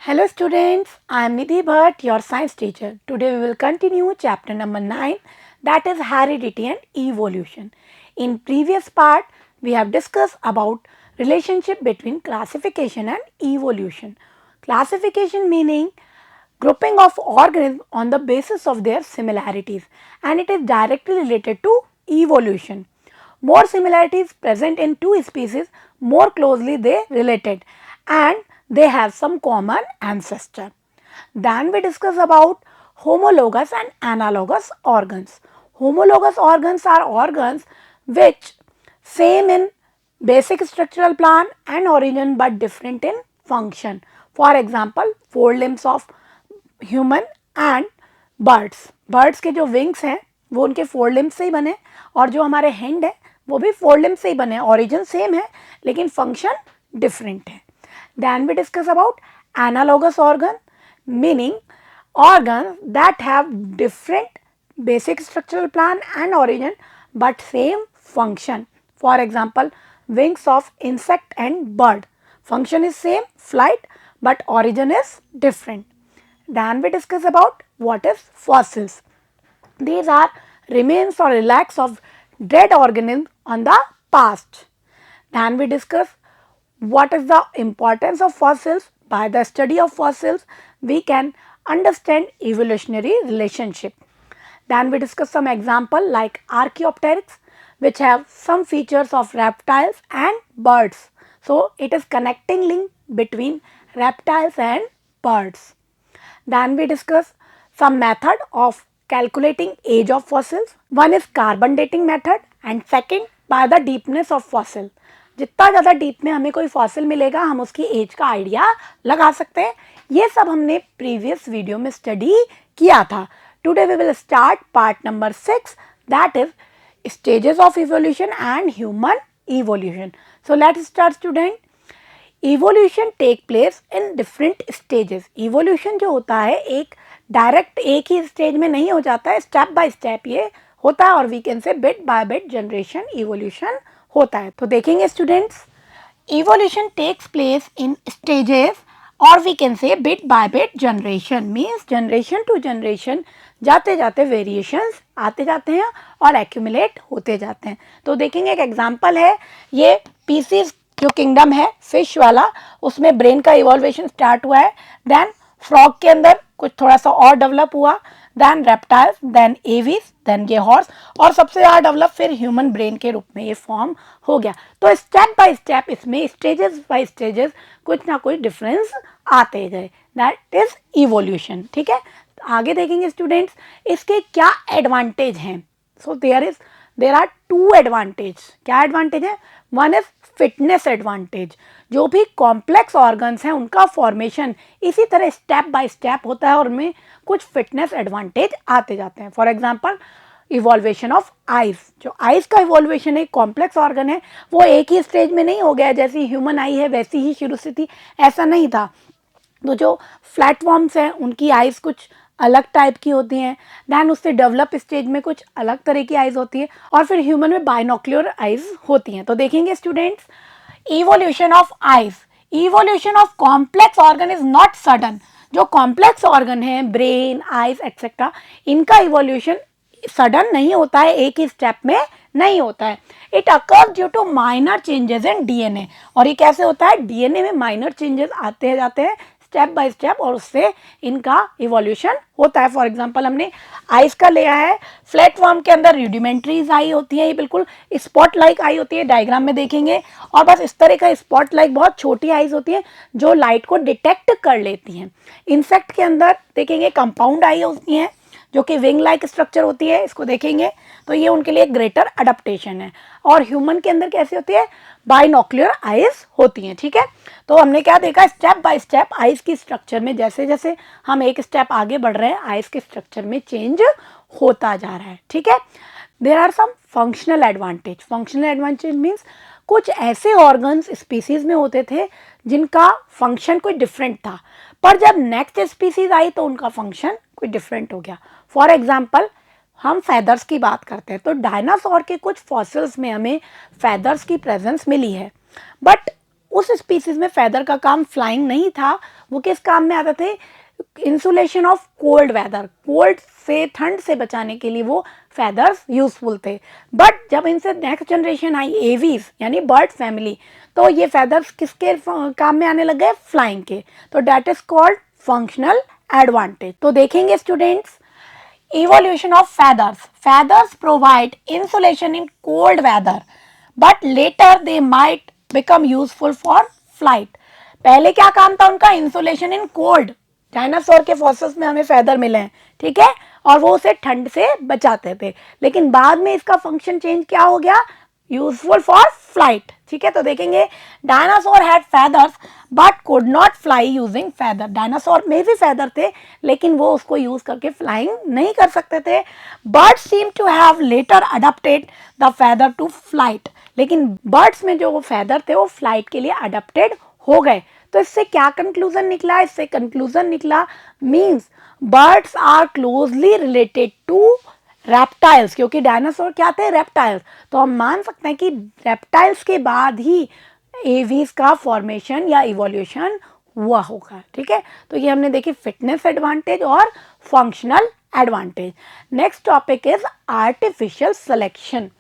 Hello students, I am Nidhi Bhatt, your science teacher. Today we will continue chapter number 9, that is heredity and evolution. In previous part, we have discussed about relationship between classification and evolution. Classification meaning grouping of organisms on the basis of their similarities, and it is directly related to evolution. More similarities present in two species, more closely they related, and they have some common ancestor. Then we discuss about homologous and analogous organs. Homologous organs are organs which same in basic structural plan and origin but different in function. For example, four limbs of human and birds, birds के जो wings हैं वो उनके four limbs से ही बने और जो हमारे हैंड है वो भी फोर लिम्स से ही बने, ओरिजिन सेम है लेकिन फंक्शन डिफरेंट है. Then we discuss about analogous organ meaning organs that have different basic structural plan and origin but same function. For example, wings of insect and bird, function is same, flight, but origin is different. Then we discuss about what is fossils. These are remains or relics of dead organisms on the past. Then we discuss what is the importance of fossils. By the study of fossils, we can understand evolutionary relationship. Then we discuss some example like Archaeopteryx, which have some features of reptiles and birds. So it is connecting link between reptiles and birds. Then we discuss some method of calculating age of fossils. One is carbon dating method and second by the deepness of fossil. जितना ज़्यादा deep में हमें कोई fossil मिलेगा हम उसकी as का idea लगा सकते हैं. ये सब हमने प्रीवियस वीडियो में स्टडी किया था. Today we will start part number 6, that is stages of evolution and human evolution. So let's start student. Evolution take place in different stages. Evolution जो होता है एक डायरेक्ट एक ही स्टेज में नहीं हो जाता है, स्टेप बाय स्टेप ये होता है और we can say bit by bit generation evolution होता है. तो देखेंगे students, evolution takes place in stages और we can say bit by bit generation means generation to generation जाते जाते वेरिएशंस आते जाते हैं और एक्यूमुलेट होते जाते हैं. तो देखेंगे एक एग्जांपल है, ये पीसीज जो किंगडम है फिश वाला उसमें ब्रेन का इवॉल्वेशन स्टार्ट हुआ है. देन फ्रॉग के अंदर कुछ थोड़ा सा और डेवलप हुआ, then reptiles, then aves, then ये हॉर्स और सबसे ज़्यादा डेवलप फिर ह्यूमन ब्रेन के रूप में ये फॉर्म हो गया. तो स्टेप बाय स्टेप इसमें स्टेजेस बाय स्टेजेस कुछ ना कुछ डिफरेंस आते गए, दैट इज इवोल्यूशन. ठीक है, आगे देखेंगे स्टूडेंट्स इसके क्या एडवांटेज हैं. So there are two advantage. क्या एडवांटेज है? One is fitness advantage. जो भी कॉम्प्लेक्स ऑर्गन्स हैं उनका फॉर्मेशन इसी तरह स्टेप बाय स्टेप होता है और उनमें कुछ फिटनेस एडवांटेज आते जाते हैं. For example evolution of eyes. जो आइज का इवॉल्वेशन एक कॉम्प्लेक्स ऑर्गन है वो एक ही स्टेज में नहीं हो गया, जैसी ह्यूमन आई है वैसी ही शुरू से थी, ऐसा नहीं था. तो जो फ्लैटफॉर्म्स हैं उनकी आइज कुछ अलग टाइप की होती हैं, दैन उससे डेवलप स्टेज में कुछ अलग तरह की आइज होती है और फिर ह्यूमन में बाइनोक्यूलर आइज होती हैं. तो देखेंगे students evolution of eyes. Evolution of complex organ is not sudden. जो कॉम्प्लेक्स ऑर्गन है ब्रेन आइज एक्सेट्रा इनका इवोल्यूशन सडन नहीं होता है, एक ही स्टेप में नहीं होता है. It occurs due to minor changes in DNA. और ये कैसे होता है? डीएनए में माइनर चेंजेस आते जाते हैं स्टेप बाय स्टेप और उससे इनका इवोल्यूशन होता है. फॉर एग्जांपल हमने आइस का लिया है, फ्लैटफॉर्म के अंदर रूडिमेंट्रीज आई होती है, ये बिल्कुल स्पॉट लाइक आई होती है, डायग्राम में देखेंगे. और बस इस तरह का स्पॉट लाइक बहुत छोटी आइज होती है जो लाइट को डिटेक्ट कर लेती हैं. इंसेक्ट के अंदर देखेंगे कंपाउंड आई होती हैं जो कि विंग लाइक स्ट्रक्चर होती है, इसको देखेंगे तो ये उनके लिए ग्रेटर अडेप्टेशन है. और ह्यूमन के अंदर कैसी होती है? बाइनोक्यूलर आइज होती हैं. ठीक है, तो हमने क्या देखा स्टेप बाय स्टेप आइज की स्ट्रक्चर में जैसे जैसे हम एक स्टेप आगे बढ़ रहे हैं आइज के स्ट्रक्चर में चेंज होता जा रहा है. ठीक है, there are some functional advantage. Functional advantage means कुछ ऐसे ऑर्गन्स स्पीसीज में होते थे जिनका फंक्शन कोई डिफरेंट था, पर जब नेक्स्ट स्पीसीज आई तो उनका फंक्शन कोई डिफरेंट हो गया. फॉर एग्जाम्पल हम फैदर्स की बात करते हैं तो डायनासोर के कुछ फॉसिल्स में हमें फैदर्स की प्रेजेंस मिली है, बट उस स्पीसीज में फेदर का काम फ्लाइंग नहीं था, वो किस काम में आते थे, insulation of cold weather, cold से ठंड से बचाने के लिए वो फेदर्स यूजफुल थे। बट जब इनसे नेक्स्ट जनरेशन आई एवीज यानी बर्ड फैमिली, तो ये फेदर्स किसके काम में आने लग गए, फ्लाइंग के। तो that is called functional advantage. तो देखेंगे students, evolution of feathers. Feathers provide insulation in cold weather, but later they might become useful for flight. पहले क्या काम था उनका, इंसुलेशन इन कोल्ड, डायनासोर के फॉसिल्स में हमें फेदर मिले हैं, ठीक है, और वो उसे ठंड से बचाते थे। लेकिन बाद में इसका फंक्शन चेंज क्या हो गया, यूजफुल फॉर फ्लाइट, ठीक है। तो देखेंगे dinosaur had feathers but could not fly using feather, dinosaur में भी फेदर थे लेकिन वो उसको यूज करके फ्लाइंग नहीं कर सकते थे। Birds seem to have later adopted the feather to flight, लेकिन बर्ड्स में जो वो फेदर थे वो फ्लाइट के लिए अडॉप्टेड हो गए। तो इससे क्या कंक्लूजन निकला, इससे कंक्लूजन निकला means birds are closely related to reptiles, क्योंकि डायनासोर क्या थे, रेप्टाइल्स। तो हम मान सकते हैं कि रेप्टाइल्स के बाद ही एवीज का फॉर्मेशन या इवोल्यूशन हुआ होगा, ठीक है। तो ये हमने देखी फिटनेस एडवांटेज और functional advantage. Next topic is artificial selection,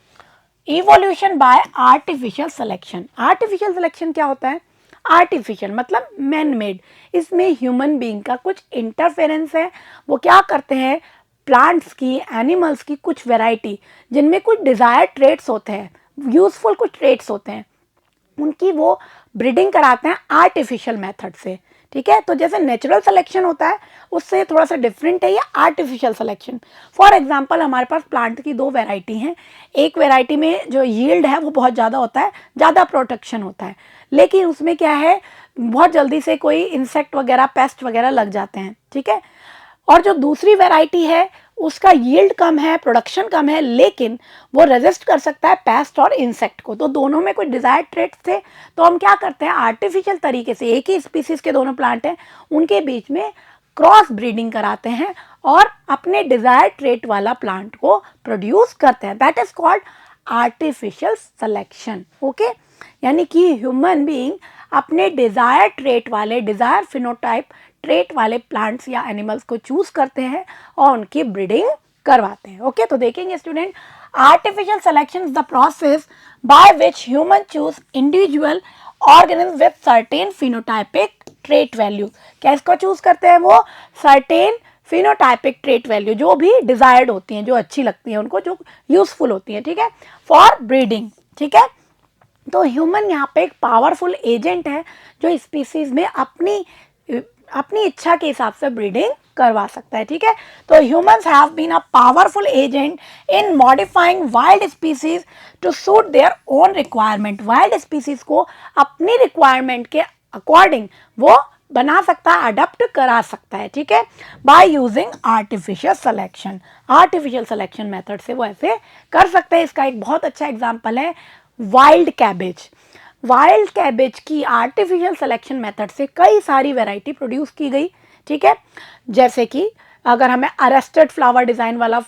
evolution bye artificial selection. Artificial selection क्या होता है, आर्टिफिशियल मतलब मैन मेड, इसमें ह्यूमन बीइंग का कुछ इंटरफेरेंस है। वो क्या करते हैं, प्लांट्स की, एनिमल्स की कुछ वैरायटी जिनमें कुछ डिजायर्ड ट्रेट्स होते हैं, यूजफुल कुछ ट्रेट्स होते हैं, उनकी वो ब्रीडिंग कराते हैं आर्टिफिशियल मेथड से, ठीक है। तो जैसे नेचुरल सिलेक्शन होता है उससे थोड़ा सा डिफरेंट है ये आर्टिफिशियल सिलेक्शन। फॉर एग्जांपल हमारे पास प्लांट की दो वैरायटी हैं, एक वैरायटी में जो यील्ड है वो बहुत ज़्यादा होता है, ज़्यादा प्रोटेक्शन होता है, लेकिन उसमें क्या है, बहुत जल्दी से कोई इंसेक्ट वगैरह, पेस्ट वगैरह लग जाते हैं, ठीक है। और जो दूसरी वैरायटी है उसका यील्ड कम है, प्रोडक्शन कम है, लेकिन वो रेजिस्ट कर सकता है पेस्ट और इंसेक्ट को। तो दोनों में कोई डिजायर्ड ट्रेट्स थे, तो हम क्या करते हैं, आर्टिफिशियल तरीके से, एक ही स्पीसीज के दोनों प्लांट हैं उनके बीच में क्रॉस ब्रीडिंग कराते हैं और अपने डिजायर्ड ट्रेट वाला प्लांट को प्रोड्यूस करते हैं। That is called artificial selection, okay. यानी कि ह्यूमन बीइंग अपने डिजायर ट्रेट वाले, डिजायर फिनोटाइप ट्रेट वाले प्लांट्स या एनिमल्स को चूज करते हैं और उनकी ब्रीडिंग करवाते हैं, ओके। तो देखेंगे student, artificial selection is the process by which human choose individual organism with certain phenotypic trait value. क्या इसको चूज करते हैं, वो सर्टेन फिनोटाइपिक ट्रेट वैल्यू जो भी डिजायर्ड होती हैं, जो अच्छी लगती हैं उनको, जो यूजफुल होती हैं, ठीक है, फॉर ब्रीडिंग, ठीक है। तो ह्यूमन यहाँ पे एक पावरफुल एजेंट है जो स्पीसीज में अपनी इच्छा के हिसाब से ब्रीडिंग करवा सकता है, ठीक है। तो humans have been a powerful agent in modifying wild species to suit their own requirement. Wild species को अपनी रिक्वायरमेंट के अकॉर्डिंग वो बना सकता है, अडप्ट करा सकता है, ठीक है, by using artificial selection. Artificial selection method से वो ऐसे कर सकते हैं। इसका एक बहुत अच्छा एग्जाम्पल है वाइल्ड कैबेज। वाइल्ड कैबेज की आर्टिफिशियल सिलेक्शन मेथड से कई सारी वैरायटी प्रोड्यूस की गई, ठीक है। जैसे कि अगर हमें अरेस्टेड फ्लावर डिज़ाइन वाला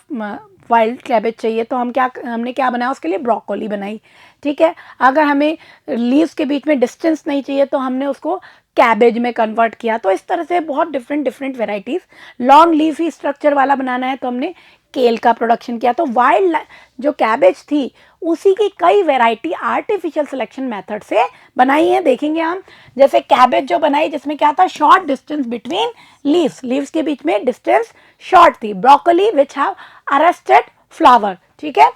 वाइल्ड कैबेज चाहिए तो हमने क्या बनाया, उसके लिए ब्रोकोली बनाई, ठीक है। अगर हमें लीव्स के बीच में डिस्टेंस नहीं चाहिए तो हमने उसको कैबेज में कन्वर्ट किया। तो इस तरह से बहुत different varieties, long leafy structure वाला बनाना है तो हमने केल का प्रोडक्शन किया। तो वाइल्ड जो कैबेज थी उसी की कई वैरायटी आर्टिफिशियल सिलेक्शन मेथड से बनाई है। देखेंगे हम, जैसे कैबेज जो बनाई जिसमें क्या था, शॉर्ट डिस्टेंस बिटवीन लीव्स के बीच में डिस्टेंस शॉर्ट थी। Broccoli which have arrested flower, ठीक है,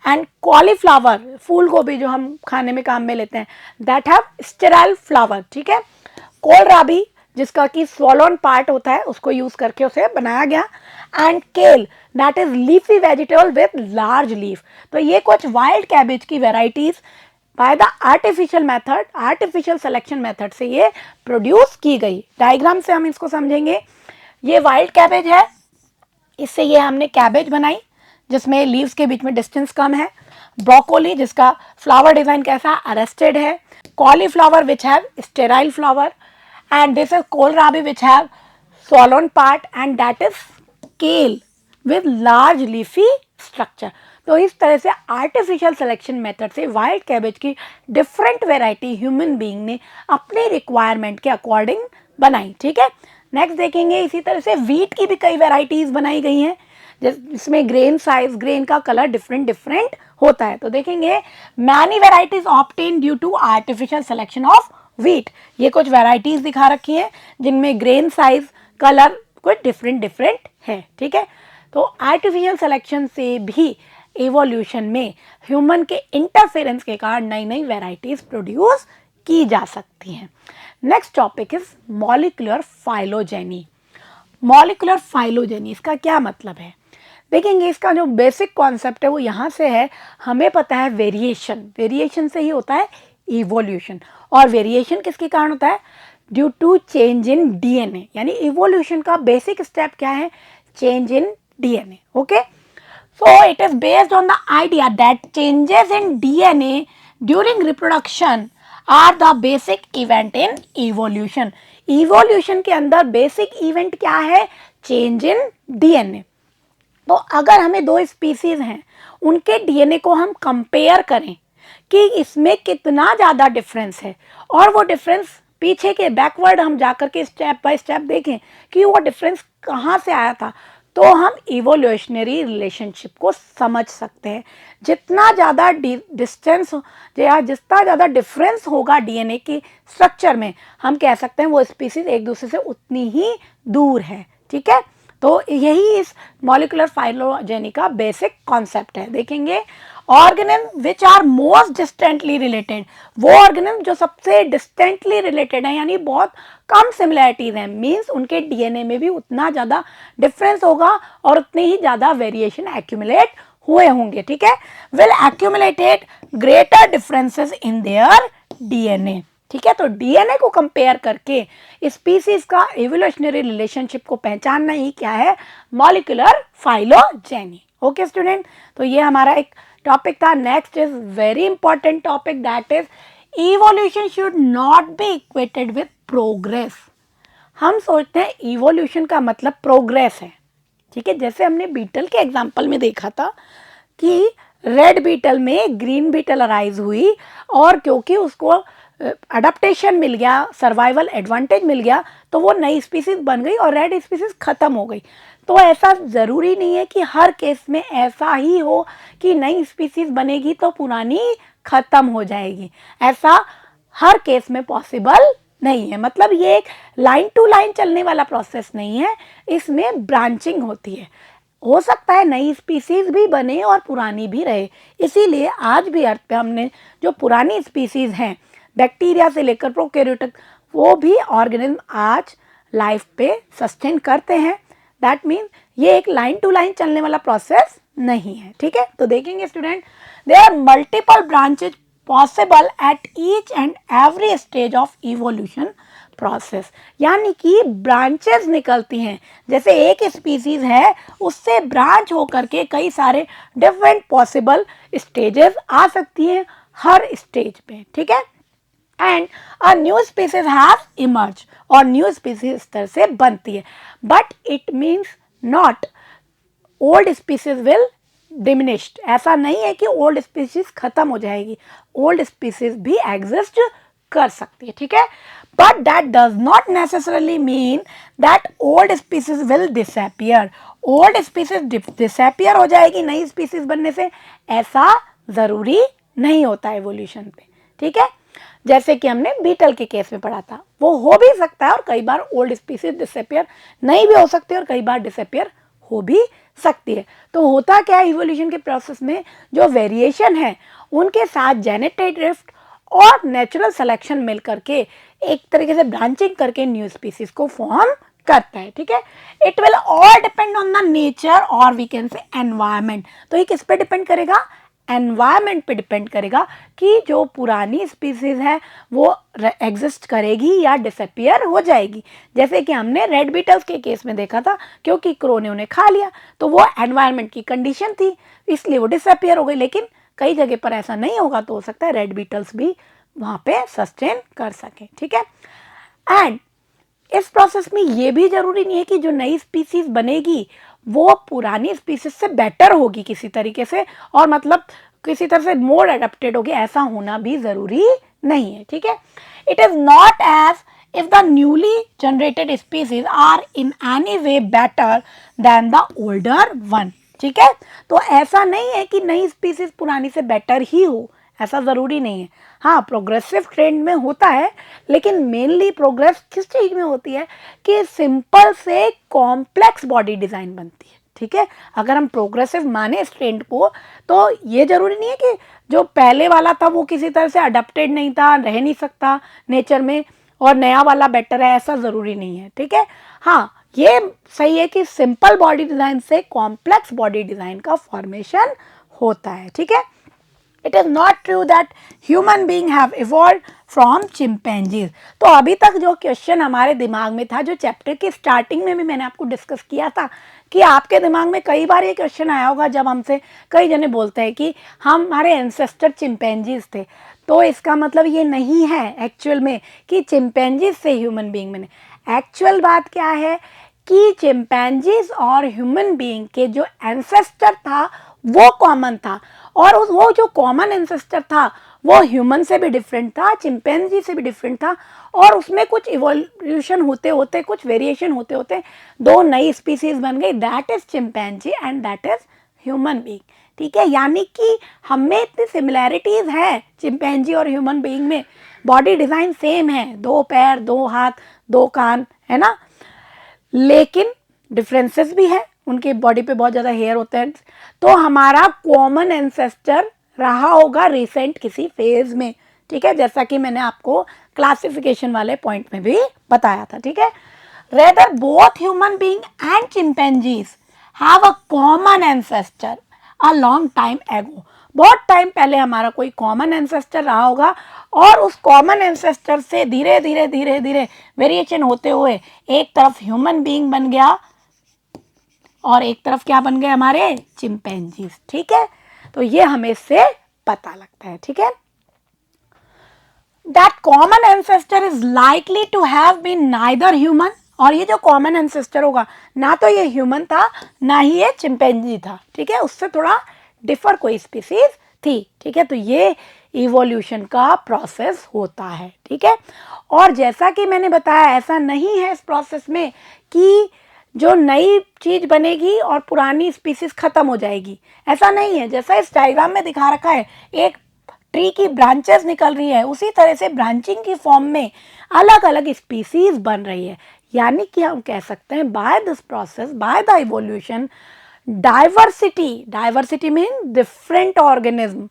एंड कॉलीफ्लावर, फूल गोभी जो हम खाने में काम में लेते हैं, दैट हैव स्टेराइल फ्लावर, ठीक है। कोलराबी जिसका कि स्वॉलोन पार्ट होता है उसको यूज करके उसे बनाया गया, एंड केल that is leafy vegetable with large leaf. तो ये कुछ वाइल्ड कैबेज की varieties by the artificial method, artificial selection method से ये प्रोड्यूस की गई। डायग्राम से हम इसको समझेंगे। ये वाइल्ड कैबेज है, इससे ये हमने कैबेज बनाई जिसमें लीव्स के बीच में डिस्टेंस कम है। ब्रोकोली जिसका फ्लावर डिजाइन कैसा, अरेस्टेड है। Cauliflower which have sterile flower, and this is kohlrabi which have swollen part, and that is kale with large leafy structure। तो इस तरह से आर्टिफिशियल सिलेक्शन मेथड से वाइल्ड कैबेज की डिफरेंट वेराइटी ह्यूमन बीइंग ने अपने requirement के according बनाई, ठीक है। नेक्स्ट देखेंगे इसी तरह से व्हीट की भी कई वेराइटीज़ बनाई गई हैं, जिसमें ग्रेन साइज, ग्रेन का कलर डिफरेंट डिफरेंट होता है। तो देखेंगे many varieties obtain due to artificial selection of wheat. ये कुछ वेराइटीज दिखा रखी हैं जिनमें ग्रेन साइज, कलर कुछ डिफरेंट डिफरेंट है, ठीक है। तो आर्टिफिशियल सिलेक्शन से भी इवोल्यूशन में ह्यूमन के इंटरफेरेंस के कारण नई नई वेराइटीज प्रोड्यूस की जा सकती हैं। Next topic is molecular phylogeny. Molecular phylogeny, इसका क्या मतलब है? देखेंगे इसका जो बेसिक कॉन्सेप्ट है वो यहाँ से है। हमें पता है वेरिएशन, वेरिएशन से ही होता है इवोल्यूशन, और वेरिएशन किसके कारण होता है? Due to change in DNA. यानी इवोल्यूशन का बेसिक स्टेप क्या है? Change in DNA, okay. So it is based on the idea that changes in DNA during reproduction are the basic event in evolution. Evolution के अंदर basic event क्या है? Change in DNA. तो अगर हमें दो स्पीसीज हैं, उनके डीएनए को हम कंपेयर करें कि इसमें कितना ज़्यादा डिफरेंस है, और वो डिफरेंस पीछे के बैकवर्ड हम जाकर के स्टेप बाय स्टेप देखें कि वो डिफरेंस कहाँ से आया था, तो हम इवोल्यूशनरी रिलेशनशिप को समझ सकते हैं। जितना ज़्यादा डिस्टेंस या जितना ज़्यादा डिफरेंस होगा डीएनए की स्ट्रक्चर में, हम कह सकते हैं वो स्पीसीज एक दूसरे से उतनी ही दूर है, ठीक है। तो यही इस मॉलिक्यूलर फाइलोजेनी का बेसिक कॉन्सेप्ट है। देखेंगे organism which are most distantly related, वो ऑर्गेनिज्म जो सबसे डिस्टेंटली रिलेटेड है, यानी बहुत कम सिमिलैरिटीज हैं, मीन्स उनके डीएनए में भी उतना ज़्यादा डिफरेंस होगा और उतने ही ज़्यादा वेरिएशन एक्यूमुलेट हुए होंगे, ठीक है। Will accumulated greater differences in their DNA, ठीक है। तो डीएनए को कंपेयर करके स्पीसीज का इवोल्यूशनरी रिलेशनशिप को पहचानना ही क्या है? Molecular phylogeny, okay student. तो ये हमारा एक टॉपिक था। Next is very important topic, that is evolution should not be equated with progress. हम सोचते हैं इवोल्यूशन का मतलब प्रोग्रेस है, ठीक है। जैसे हमने बीटल के एग्जाम्पल में देखा था कि रेड बीटल में ग्रीन बीटल अराइज हुई, और क्योंकि उसको अडेप्टेशन मिल गया, सर्वाइवल एडवांटेज मिल गया, तो वो नई स्पीसीज बन गई और रेड स्पीसीज खत्म हो गई। तो ऐसा ज़रूरी नहीं है कि हर केस में ऐसा ही हो कि नई स्पीसीज बनेगी तो पुरानी खत्म हो जाएगी। ऐसा हर केस में पॉसिबल नहीं है। मतलब ये एक लाइन टू लाइन चलने वाला प्रोसेस नहीं है, इसमें ब्रांचिंग होती है। हो सकता है नई स्पीसीज भी बने और पुरानी भी रहे। इसीलिए आज भी अर्थ पे हमने जो पुरानी स्पीसीज हैं, बैक्टीरिया से लेकर प्रोकैरियोटिक, वो भी ऑर्गेनिज्म आज लाइफ पे सस्टेन करते हैं। दैट मीन ये एक लाइन टू लाइन चलने वाला प्रोसेस नहीं है, ठीक है। तो देखेंगे student, there are multiple branches possible at each and every stage of evolution process. यानी कि ब्रांचेस निकलती हैं, जैसे एक स्पीसीज है उससे ब्रांच होकर के कई सारे डिफरेंट पॉसिबल स्टेजेस आ सकती हैं हर स्टेज पे, ठीक है। And a new species has emerge, और न्यू स्पीसीज इस तरह से बनती है। But it means not old species will diminished. ऐसा नहीं है कि ओल्ड स्पीसीज खत्म हो जाएगी, ओल्ड स्पीसीज भी एग्जिस्ट कर सकती है, ठीक है। But that does not necessarily mean that old species will disappear. Old species disappear हो जाएगी नई स्पीसीज बनने से, ऐसा जरूरी नहीं होता एवोल्यूशन पे, ठीक है। जैसे कि हमने बीटल के केस में पढ़ा था, वो हो भी सकता है और कई बार ओल्ड स्पीसीज डिसअपियर नहीं भी हो सकती और कई बार डिसअपियर हो भी सकती है। तो होता क्या है इवोल्यूशन के प्रोसेस में, जो वेरिएशन है उनके साथ जेनेटिक ड्रिफ्ट और नेचुरल सिलेक्शन मिल करके एक तरीके से ब्रांचिंग करके न्यू स्पीसीज को फॉर्म करता है, ठीक है। It will all depend on the nature और वी कैन से एनवायरमेंट। तो ये किस पे डिपेंड करेगा? एनवायरमेंट पे डिपेंड करेगा कि जो पुरानी स्पीसीज है वो एग्जिस्ट करेगी या डिसअपियर हो जाएगी। जैसे कि हमने रेड बीटल्स के केस में देखा था, क्योंकि क्रो ने उन्हें खा लिया तो वो एनवायरमेंट की कंडीशन थी, इसलिए वो डिसअपियर हो गई। लेकिन कई जगह पर ऐसा नहीं होगा, तो हो सकता है रेड बीटल्स भी वहाँ पे सस्टेन कर सके, ठीक है। एंड इस प्रोसेस में ये भी जरूरी नहीं है कि जो नई स्पीसीज बनेगी वो पुरानी स्पीसीज से बेटर होगी किसी तरीके से, और मतलब किसी तरह से मोर अडेप्टेड होगी, ऐसा होना भी ज़रूरी नहीं है, ठीक है। It is not as if the newly generated species are in any way better than the older one, ठीक है। तो ऐसा नहीं है कि नई स्पीसीज पुरानी से बेटर ही हो, ऐसा ज़रूरी नहीं है। हाँ, प्रोग्रेसिव ट्रेंड में होता है, लेकिन मेनली प्रोग्रेस किस चीज़ में होती है कि सिंपल से कॉम्प्लेक्स बॉडी डिज़ाइन बनती है, ठीक है। अगर हम प्रोग्रेसिव माने इस ट्रेंड को, तो ये ज़रूरी नहीं है कि जो पहले वाला था वो किसी तरह से अडेप्टेड नहीं था, रह नहीं सकता नेचर में, और नया वाला बेटर है, ऐसा ज़रूरी नहीं है, ठीक है। हाँ, ये सही है कि सिंपल बॉडी डिज़ाइन से कॉम्प्लेक्स बॉडी डिज़ाइन का फॉर्मेशन होता है, ठीक है। It is not true that human being have evolve from chimpanzees. तो अभी तक जो क्वेश्चन हमारे दिमाग में था, जो चैप्टर की स्टार्टिंग में भी मैंने आपको डिस्कस किया था, कि आपके दिमाग में कई बार ये क्वेश्चन आया होगा जब हमसे कई जने बोलते हैं कि हमारे एंसेस्टर चिंपैंजीज थे, तो इसका मतलब ये नहीं है एक्चुअल में कि चिंपैंजीज से ह्यूमन बीइंग बने। एक्चुअल बात क्या है कि चिंपैंजीज और ह्यूमन बीइंग के जो एंसेस्टर था वो कॉमन था, और वो जो कॉमन एंसेस्टर था वो ह्यूमन से भी डिफरेंट था, चिंपैंजी से भी डिफरेंट था, और उसमें कुछ इवोल्यूशन होते होते, कुछ वेरिएशन होते होते दो नई स्पीसीज बन गई, that is chimpanzee and that is human being, ठीक है। यानी कि हमें इतनी सिमिलैरिटीज हैं चिंपैंजी और ह्यूमन बीइंग में, बॉडी डिज़ाइन सेम है, 2 पैर, 2 हाथ, 2 कान, है ना, लेकिन डिफरेंसेस भी हैं, उनके बॉडी पे बहुत ज़्यादा हेयर होते हैं। तो हमारा कॉमन एंसेस्टर रहा होगा रिसेंट किसी फेज में, ठीक है, जैसा कि मैंने आपको क्लासिफिकेशन वाले पॉइंट में भी बताया था, ठीक है। Rather both human being and chimpanzees have a common ancestor a long time एगो। बहुत टाइम पहले हमारा कोई कॉमन एंसेस्टर रहा होगा, और उस कॉमन एंसेस्टर से धीरे धीरे धीरे धीरे वेरिएशन होते हुए एक तरफ ह्यूमन बीइंग बन गया और एक तरफ क्या बन गए हमारे चिंपैंजीज, ठीक है। तो ये हमें इससे पता लगता है, ठीक है। That common ancestor is likely to have been neither human, और ये जो कॉमन एंसेस्टर होगा ना तो ये ह्यूमन था ना ही ये चिंपैंजी था, ठीक है, उससे थोड़ा डिफर कोई स्पीसीज थी, ठीक है। तो ये इवोल्यूशन का प्रोसेस होता है, ठीक है। और जैसा कि मैंने बताया, ऐसा नहीं है इस प्रोसेस में कि जो नई चीज बनेगी और पुरानी स्पीसीज खत्म हो जाएगी, ऐसा नहीं है। जैसा इस डायग्राम में दिखा रखा है, एक ट्री की ब्रांचेस निकल रही है, उसी तरह से ब्रांचिंग की फॉर्म में अलग अलग स्पीसीज बन रही है। यानी कि हम कह सकते हैं by this process, by the evolution, diversity mean different organism,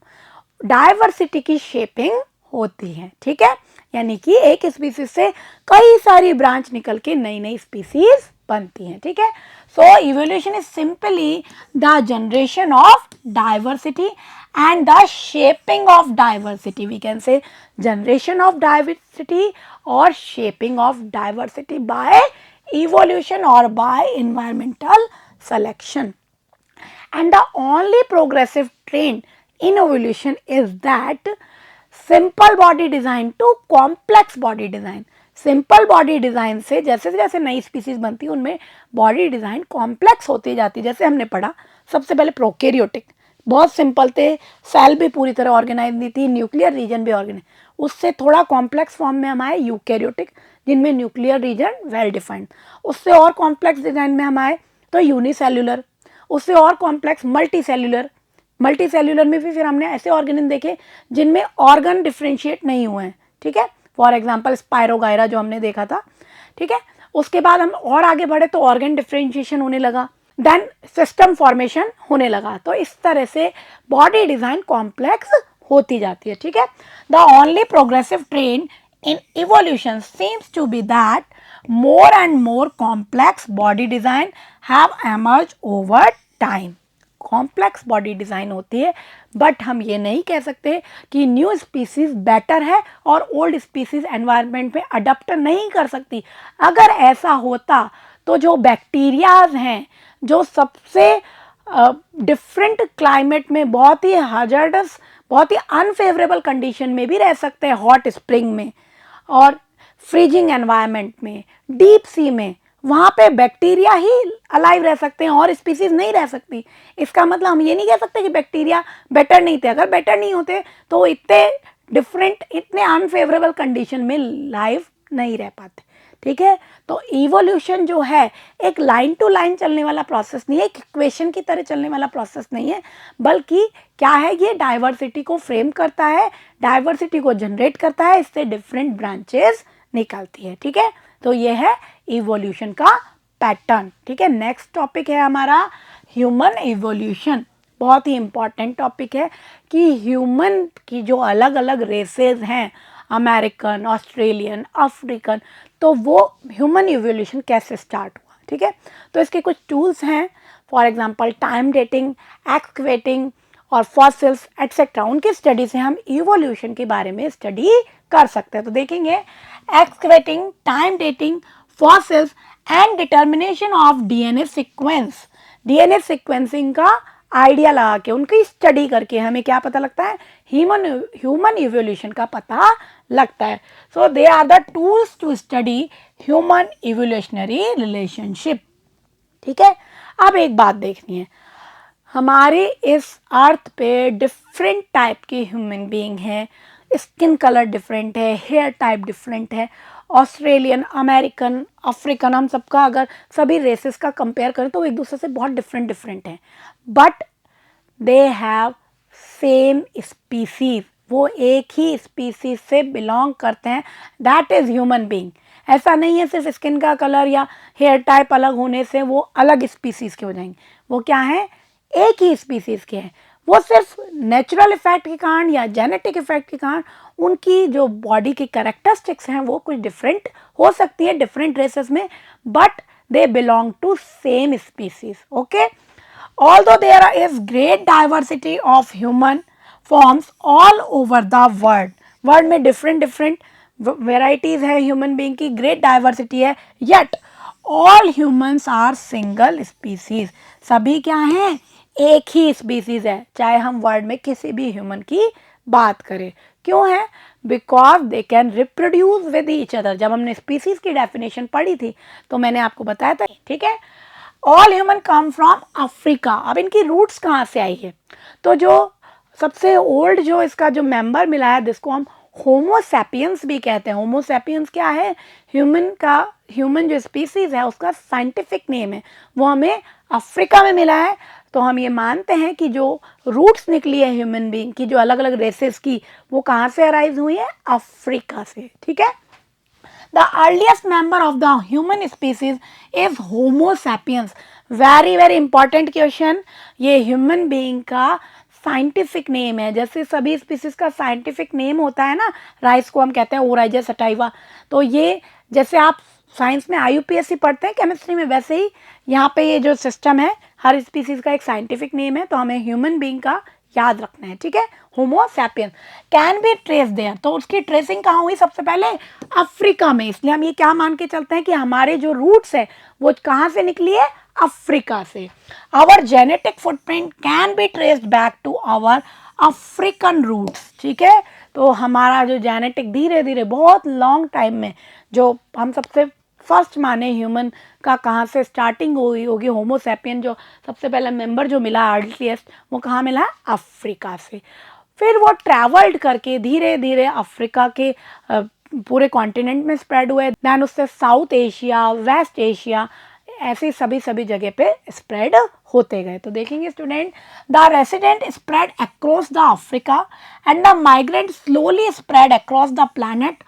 diversity की शेपिंग होती है, ठीक है। यानी कि एक स्पीसीज से कई सारी ब्रांच निकल के नई नई स्पीसीज बनती हैं, ठीक है। So evolution is simply the generation of diversity and the shaping of diversity. We can say generation of diversity or shaping of diversity by evolution or by environmental selection. And the only progressive trend in evolution is that simple body design to complex body design. Simple body design से जैसे जैसे नई species बनती है उनमें body design complex होती जाती है। जैसे हमने पढ़ा, सबसे पहले प्रोकैरियोटिक बहुत सिंपल थे, सेल भी पूरी तरह ऑर्गेनाइज नहीं थी, न्यूक्लियर रीजन भी ऑर्गेनाइज, उससे थोड़ा कॉम्प्लेक्स फॉर्म में हम आए यूकैरियोटिक, जिनमें न्यूक्लियर रीजन वेल डिफाइंड, उससे और कॉम्प्लेक्स डिजाइन में हम आए तो यूनिसेल्युलर, उससे और कॉम्प्लेक्स मल्टी सेल्युलर में भी फिर हमने ऐसे ऑर्गेनिज्म देखे जिनमें ऑर्गन डिफ्रेंशिएट नहीं हुए हैं, ठीक है, फॉर एग्जाम्पल स्पायरोगायरा जो हमने देखा था, ठीक है। उसके बाद हम और आगे बढ़े तो ऑर्गन डिफ्रेंशिएशन होने लगा, देन सिस्टम फॉर्मेशन होने लगा। तो इस तरह से बॉडी डिज़ाइन कॉम्प्लेक्स होती जाती है, ठीक है। The only progressive trend in evolution seems to be that more and more complex body design have emerged over time. Complex body design होती है, बट हम ये नहीं कह सकते कि न्यू स्पीसीज बेटर है और ओल्ड स्पीसीज एनवायरनमेंट में अडप्ट नहीं कर सकती। अगर ऐसा होता तो जो बैक्टीरियाज हैं, जो सबसे डिफरेंट क्लाइमेट में बहुत ही हाजर्डस, बहुत ही अनफेवरेबल कंडीशन में भी रह सकते हैं, हॉट स्प्रिंग में और फ्रीजिंग एनवायरनमेंट में, डीप सी में, वहाँ पे बैक्टीरिया ही अलाइव रह सकते हैं और स्पीसीज नहीं रह सकती। इसका मतलब हम ये नहीं कह सकते कि बैक्टीरिया बेटर नहीं थे। अगर बेटर नहीं होते तो इतने डिफरेंट, इतने अनफेवरेबल कंडीशन में लाइफ नहीं रह पाते। ठीक है, तो इवोल्यूशन जो है एक लाइन टू लाइन चलने वाला प्रोसेस नहीं है, एक इक्वेशन की तरह चलने वाला प्रोसेस नहीं है, बल्कि क्या है, ये डाइवर्सिटी को फ्रेम करता है, डाइवर्सिटी को जनरेट करता है, इससे डिफरेंट ब्रांचेस निकलती है। ठीक है, तो ये है इवोल्यूशन का पैटर्न। ठीक है, नेक्स्ट टॉपिक है हमारा ह्यूमन इवोल्यूशन। बहुत ही इंपॉर्टेंट टॉपिक है कि ह्यूमन की जो अलग अलग रेसेस हैं, अमेरिकन, ऑस्ट्रेलियन, अफ्रीकन, तो वो ह्यूमन इवोल्यूशन कैसे स्टार्ट हुआ। ठीक है, तो इसके कुछ टूल्स हैं, for example time dating, excavating और फॉसिल्स एटसेट्रा। उनकी स्टडी से हम इवोल्यूशन के बारे में स्टडी कर सकते हैं। तो देखेंगे excavating, time dating, fossils and determination of DNA sequence. DNA sequencing का आइडिया लगा के, उनकी स्टडी करके हमें क्या पता लगता है, ह्यूमन इवोल्यूशन का पता लगता है। So they are the tools to study human evolutionary relationship. ठीक है, अब एक बात देखनी है, हमारे इस अर्थ पे डिफरेंट टाइप के ह्यूमन बीइंग हैं, स्किन कलर डिफरेंट है, हेयर टाइप डिफरेंट है, ऑस्ट्रेलियन, अमेरिकन, अफ्रीकन, हम सबका अगर सभी रेसेस का कंपेयर करें तो एक दूसरे से बहुत डिफरेंट डिफरेंट हैं, but they have same species, वो एक ही स्पीसीज से बिलोंग करते हैं, दैट इज ह्यूमन बीइंग। ऐसा नहीं है सिर्फ स्किन का कलर या हेयर टाइप अलग होने से वो अलग स्पीसीज के हो जाएंगे, वो क्या है, एक ही स्पीसीज के हैं। वो सिर्फ नेचुरल इफेक्ट के कारण या जेनेटिक इफेक्ट के कारण उनकी जो बॉडी की कैरेक्टरिस्टिक्स हैं वो कुछ डिफरेंट हो सकती है डिफरेंट रेसेस में, but they belong to same species. Okay, although there is great diversity of human forms all over the world में different varieties है human being की, great diversity है, yet all humans are single species। सभी क्या हैं, एक ही species है, चाहे हम वर्ल्ड में किसी भी ह्यूमन की बात करें। क्यों है, because they can reproduce with each other. जब हमने स्पीसीज की डेफिनेशन पढ़ी थी तो मैंने आपको बताया था। ठीक है, all human come from Africa. अब इनकी रूट्स कहाँ से आई है, तो जो सबसे ओल्ड जो इसका जो मेंबर मिला है, जिसको हम होमोसैपियंस भी कहते हैं। होमोसैपियंस क्या है, ह्यूमन जो स्पीसीज है उसका साइंटिफिक नेम है, वो हमें अफ्रीका में मिला है। तो हम ये मानते हैं कि जो रूट्स निकली है ह्यूमन बीइंग की, जो अलग अलग रेसेस की, वो कहाँ से अराइज हुई है, अफ्रीका से। ठीक है, the earliest member of the human species is Homo sapiens। very important question। ये ह्यूमन बीइंग का साइंटिफिक नेम है, जैसे सभी स्पीसीज का साइंटिफिक नेम होता है ना, राइस को हम कहते हैं ओराइजा सटाइवा, तो ये जैसे आप साइंस में IUPAC पढ़ते हैं केमिस्ट्री में, वैसे ही यहाँ पे ये जो सिस्टम है, हर स्पीसीज का एक साइंटिफिक नेम है, तो हमें ह्यूमन बीइंग का याद रखना है। ठीक है, homo sapien can be trace there, तो उसकी ट्रेसिंग कहाँ हुई, सबसे पहले अफ्रीका में। इसलिए हम ये क्या मान के चलते हैं कि हमारे जो रूट्स है वो कहाँ से निकली है, अफ्रीका से। Our genetic footprint can be traced back to our African roots. ठीक है, तो हमारा जो जेनेटिक धीरे धीरे बहुत लॉन्ग टाइम में, जो हम सबसे फर्स्ट माने ह्यूमन का कहाँ से स्टार्टिंग हुई होगी, होमोसैपियन जो सबसे पहला मेंबर जो मिला अर्लीस्ट, वो कहाँ मिला, अफ्रीका से। फिर वो ट्रैवल्ड करके धीरे धीरे अफ्रीका के पूरे कॉन्टिनेंट में स्प्रेड हुए, दैन उससे साउथ एशिया, वेस्ट एशिया, ऐसे सभी जगह पे स्प्रेड होते गए। तो देखेंगे student, the resident spread across the Africa and the migrant slowly spread across the planet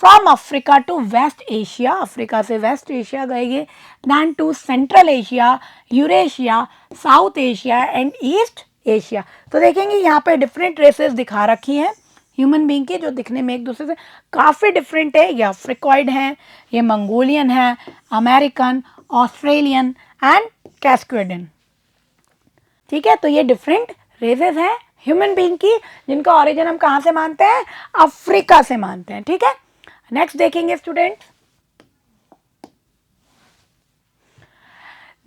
from Africa to West Asia. Africa से वेस्ट एशिया गए, then to Central Asia, Eurasia, South Asia and East Asia. तो देखेंगे यहाँ पे different races दिखा रखी हैं human being की, जो दिखने में एक दूसरे से काफ़ी डिफरेंट है। ये अफ्रीकॉइड हैं, ये मंगोलियन है, अमेरिकन, ऑस्ट्रेलियन एंड कैस्क्वेडन। ठीक है, तो ये डिफरेंट रेसेस हैं ह्यूमन बीइंग की, जिनका ऑरिजिन हम कहाँ से मानते हैं, अफ्रीका से मानते हैं। ठीक है, नेक्स्ट देखेंगे student,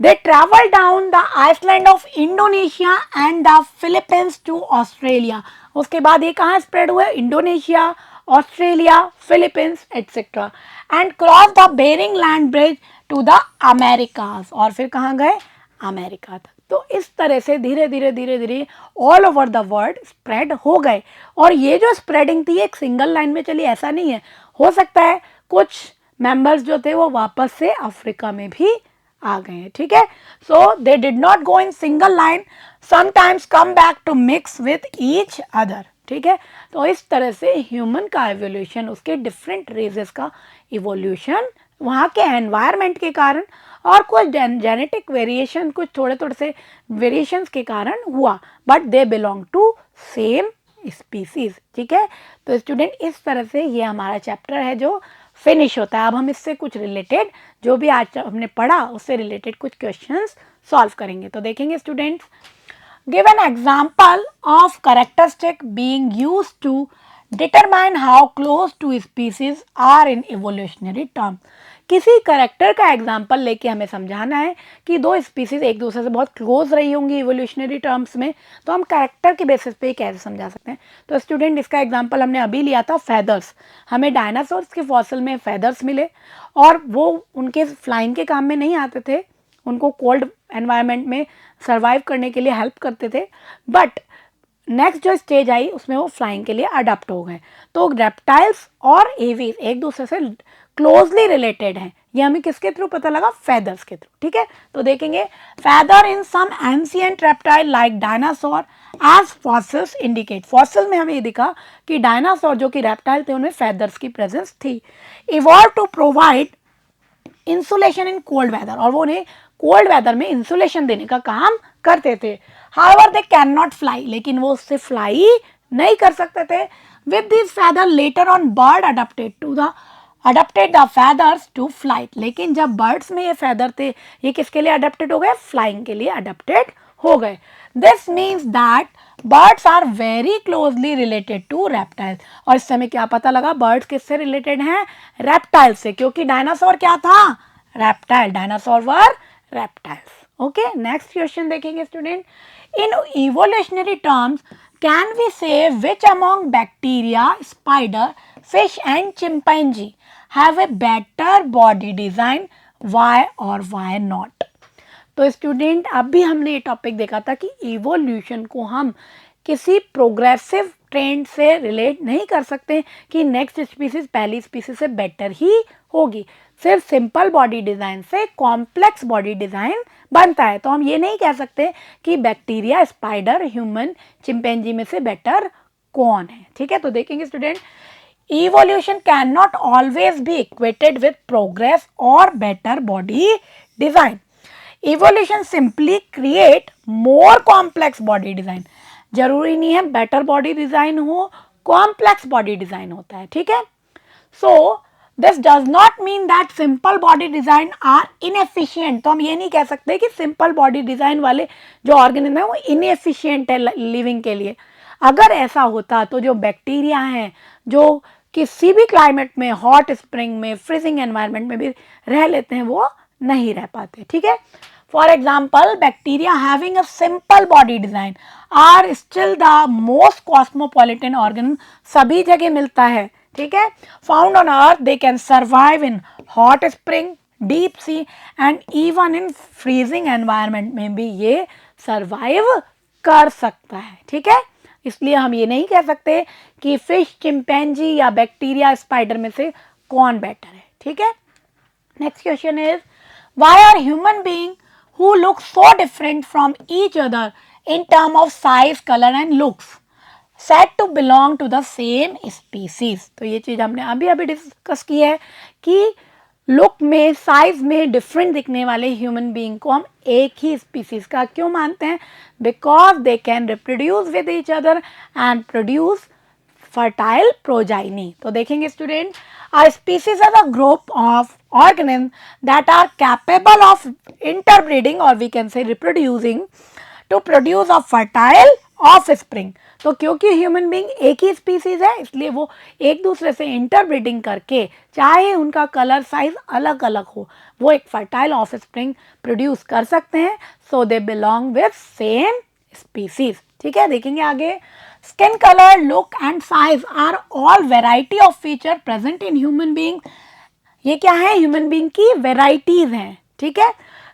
they travel down the island of Indonesia and the Philippines to Australia। उसके बाद ये कहाँ स्प्रेड हुए, Indonesia, Australia, Philippines etcetera, and cross the Bering land bridge to the Americas, और फिर कहाँ गए, अमेरिका तक। तो इस तरह से धीरे धीरे धीरे धीरे all over the world spread हो गए। और ये जो स्प्रेडिंग थी एक सिंगल लाइन में चली, ऐसा नहीं है, हो सकता है कुछ मेंबर्स जो थे वो वापस से अफ्रीका में भी आ गए हैं, ठीक है। So they did not go in single line, sometimes come back to mix with each other, ठीक है। तो इस तरह से ह्यूमन का एवोल्यूशन, उसके डिफरेंट रेजेस का इवोल्यूशन वहाँ के एनवायरनमेंट के कारण और कुछ जेनेटिक वेरिएशन, कुछ थोड़े थोड़े से वेरिएशंस के कारण हुआ, but they belong to same species, ठीक है। तो स्टूडेंट इस तरह से ये हमारा चैप्टर है जो फिनिश होता है। अब हम इससे कुछ रिलेटेड जो भी आज हमने पढ़ा उससे रिलेटेड कुछ क्वेश्चंस सॉल्व करेंगे। तो देखेंगे students, give an example of characteristic being used to determine how close two species are in evolutionary term. किसी करेक्टर का एग्जाम्पल लेके हमें समझाना है कि दो स्पीसीज एक दूसरे से बहुत क्लोज रही होंगी इवोल्यूशनरी टर्म्स में, तो हम करेक्टर के बेसिस पे कैसे समझा सकते हैं। तो स्टूडेंट इसका एग्जाम्पल हमने अभी लिया था फेदर्स। हमें डायनासोर्स के फॉसिल में फेदर्स मिले और वो उनके फ्लाइंग के काम में नहीं आते थे, उनको कोल्ड एनवायरनमेंट में सर्वाइव करने के लिए हेल्प करते थे, बट नेक्स्ट जो स्टेज आई उसमें वो फ्लाइंग के लिए अडॉप्ट हो गए। तो रेप्टाइल्स और एवीज एक दूसरे से क्लोजली रिलेटेड हैं, ये हमें किसके थ्रू पता लगा, फेदर्स के थ्रू, ठीक है। तो देखेंगे feather in some ancient reptile like dinosaur as fossils indicate. Fossil में हमें ये दिखा कि डायनासोर जो कि रेप्टाइल थे उनमें फेदर्स की प्रेजेंस थी। Evolve to provide insulation in cold weather, और वो उन्हें कोल्ड वेदर में इंसुलेशन देने का काम करते थे। However they can not fly, लेकिन वो उससे फ्लाई नहीं कर सकते थे। With this feather later on bird adapted the feathers to flight, लेकिन जब बर्ड्स में ये फेदर थे ये किसके लिए अडप्टेड हो गए, फ्लाइंग के लिए अडप्टेड हो गए। This means that birds are very closely related to reptile. और इस समय क्या पता लगा, बर्ड्स किससे रिलेटेड हैं, रेप्टाइल से, क्योंकि डायनासोर क्या था, reptile, dinosaur were reptiles. Okay, next question देखेंगे student, in evolutionary terms can we say which among bacteria, spider, fish and chimpanzee have a better body design, why और why not. तो student अभी हमने ये topic देखा था कि evolution को हम किसी प्रोग्रेसिव ट्रेंड से रिलेट नहीं कर सकते कि नेक्स्ट स्पीसीज पहली स्पीसीज से बेटर ही होगी। सिर्फ सिंपल बॉडी डिज़ाइन से कॉम्प्लेक्स बॉडी डिज़ाइन बनता है। तो हम ये नहीं कह सकते कि बैक्टीरिया, स्पाइडर, ह्यूमन, चिंपैंजी में से बेटर कौन है, ठीक है। तो देखेंगे student, evolution can not always be equated with progress और better body design. Evolution simply create more complex body design. जरूरी नहीं है बेटर बॉडी डिज़ाइन हो, कॉम्प्लेक्स बॉडी डिज़ाइन होता है, ठीक है। So this does not mean that simple body design are inefficient. तो हम ये नहीं कह सकते कि सिंपल बॉडी डिज़ाइन वाले जो ऑर्गेनिज्म है वो इनएफिशिएंट है लिविंग के लिए। अगर ऐसा होता तो जो बैक्टीरिया हैं जो किसी भी क्लाइमेट में, हॉट स्प्रिंग में, फ्रीजिंग एनवायरनमेंट में भी रह लेते हैं, वो नहीं रह पाते, ठीक है। For example, bacteria having a simple body design are still the most cosmopolitan organism, सभी जगह मिलता है, ठीक है। Found on earth, they can survive in hot spring, deep sea and even in freezing environment में भी ये सर्वाइव कर सकता है, ठीक है। इसलिए हम ये नहीं कह सकते कि फिश, चिंपैंजी या बैक्टीरिया, स्पाइडर में से कौन बेटर है, ठीक है। Next question is, why are human being who look so different from each other in term of size, color and looks said to belong to the same species। तो ये चीज़ हमने अभी डिस्कस की है कि लुक में, साइज में different दिखने वाले ह्यूमन बीइंग को हम एक ही स्पीसीज का क्यों मानते हैं, because they can reproduce with each other and produce fertile progeny. तो देखेंगे student, a species is a group of organisms that are capable of interbreeding or we can say reproducing to produce a fertile offspring। तो क्योंकि human being एक ही species है इसलिए वो एक दूसरे से इंटरब्रीडिंग करके, चाहे उनका कलर, साइज अलग अलग हो, वो एक फर्टाइल ऑफस्प्रिंग प्रोड्यूस कर सकते हैं। So they belong with same species. ठीक है, देखेंगे आगे। Skin colour, look and size are all variety of feature present in human being. ये क्या है, ह्यूमन बीइंग की वेराइटीज हैं, ठीक है।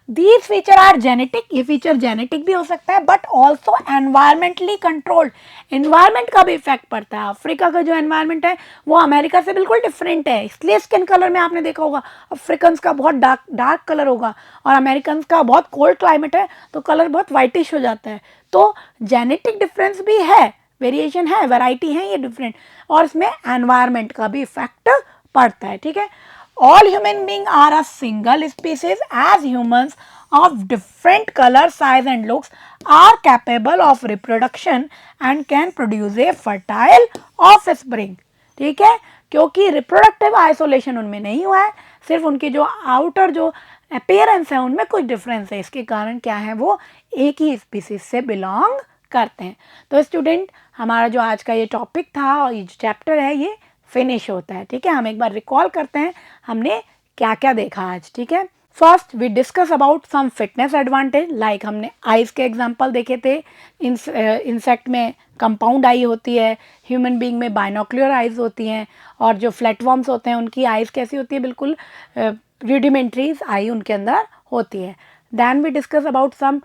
दीज फीचर आर जेनेटिक, ये फीचर जेनेटिक भी हो सकता है, but also environmentally controlled, environment का भी इफेक्ट पड़ता है। अफ्रीका का जो एनवायरमेंट है वो अमेरिका से बिल्कुल डिफरेंट है, इसलिए स्किन कलर में आपने देखा होगा अफ्रीकन का बहुत डार्क डार्क कलर होगा और अमेरिकन का बहुत कोल्ड क्लाइमेट है तो कलर बहुत वाइटिश हो जाता है। तो जेनेटिक डिफरेंस भी है, वेरिएशन है, वैरायटी है ये डिफरेंट, और इसमें एनवायरमेंट का भी इफेक्ट पड़ता है, ठीक है। All human beings are a single species, as humans of different color, size and looks are capable of reproduction and can produce a fertile offspring. ठीक है, क्योंकि रिप्रोडक्टिव आइसोलेशन उनमें नहीं हुआ है, सिर्फ उनकी जो आउटर जो अपीयरेंस है उनमें कुछ डिफरेंस है, इसके कारण क्या है वो एक ही स्पीसीज से बिलोंग करते हैं। तो स्टूडेंट, हमारा जो आज का ये टॉपिक था और ये जो चैप्टर है ये फिनिश होता है, ठीक है। हम एक बार रिकॉल करते हैं हमने क्या क्या देखा आज, ठीक है। First we discuss about some fitness advantage, like हमने आइज के एग्जांपल देखे थे। इंसेक्ट में कंपाउंड आई होती है, ह्यूमन बीइंग में बाइनोक्युलर आइज होती हैं, और जो फ्लैटवर्म्स होते हैं उनकी आइज कैसी होती है, बिल्कुल रूडिमेंट्रीज आई उनके अंदर होती है। Then we discuss about some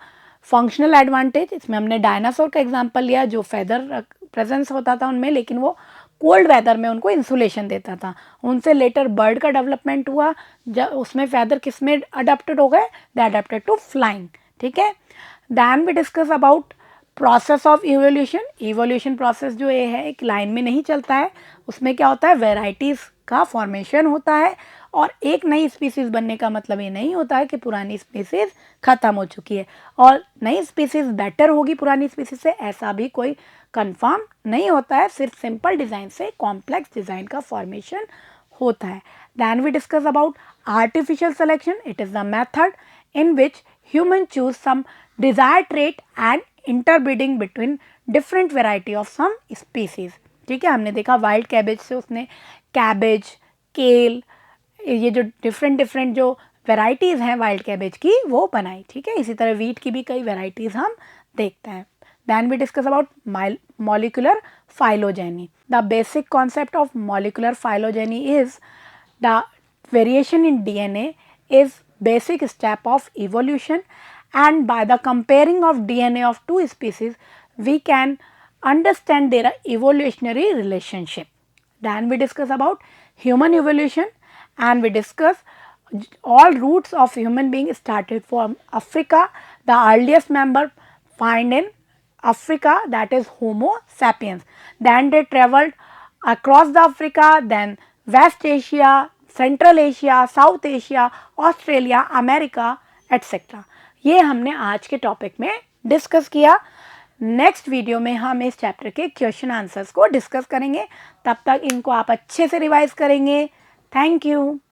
functional advantage, इसमें हमने डायनासोर का एग्जाम्पल लिया जो फेदर प्रेजेंस होता था उनमें, लेकिन वो कोल्ड वेदर में उनको इंसुलेशन देता था। उनसे लेटर बर्ड का डेवलपमेंट हुआ, जब उसमें फेदर किस में अडेप्टेड हो गए, दे अडेप्टेड टू फ्लाइंग, ठीक है। Then we discuss about process of evolution, evolution process जो ये है एक लाइन में नहीं चलता है, उसमें क्या होता है, वेराइटीज़ का फॉर्मेशन होता है, और एक नई स्पीसीज़ बनने का मतलब ये नहीं होता है कि पुरानी स्पीसीज़ ख़त्म हो चुकी है और नई स्पीसीज़ बेटर होगी पुरानी स्पीसीज़ से, ऐसा भी कोई कंफर्म नहीं होता है, सिर्फ सिंपल डिज़ाइन से कॉम्प्लेक्स डिज़ाइन का फॉर्मेशन होता है। Then we discuss about artificial selection, it is the method in which human choose some desired trait and interbreeding between different variety of some species, ठीक है। हमने देखा वाइल्ड कैबेज से उसने कैबेज, केल, ये जो डिफरेंट जो वेराइटीज़ हैं वाइल्ड कैबेज की वो बनाई, ठीक है। इसी तरह वीट की भी कई वेराइटीज़ हम देखते हैं। Then we discuss about molecular phylogeny. The basic concept of molecular phylogeny is the variation in DNA is basic step of evolution, and by the comparing of DNA of two species we can understand their evolutionary relationship. Then we discuss about human evolution, and we discuss all roots of human being started from Africa. The earliest member found in Africa, that is Homo sapiens. Then they traveled across the Africa, then West Asia, Central Asia, South Asia, Australia, America, etc. ये हमने आज के topic में discuss किया। Next video में हम इस chapter के क्वेश्चन आंसर्स को डिस्कस करेंगे, तब तक इनको आप अच्छे से रिवाइज करेंगे। Thank you.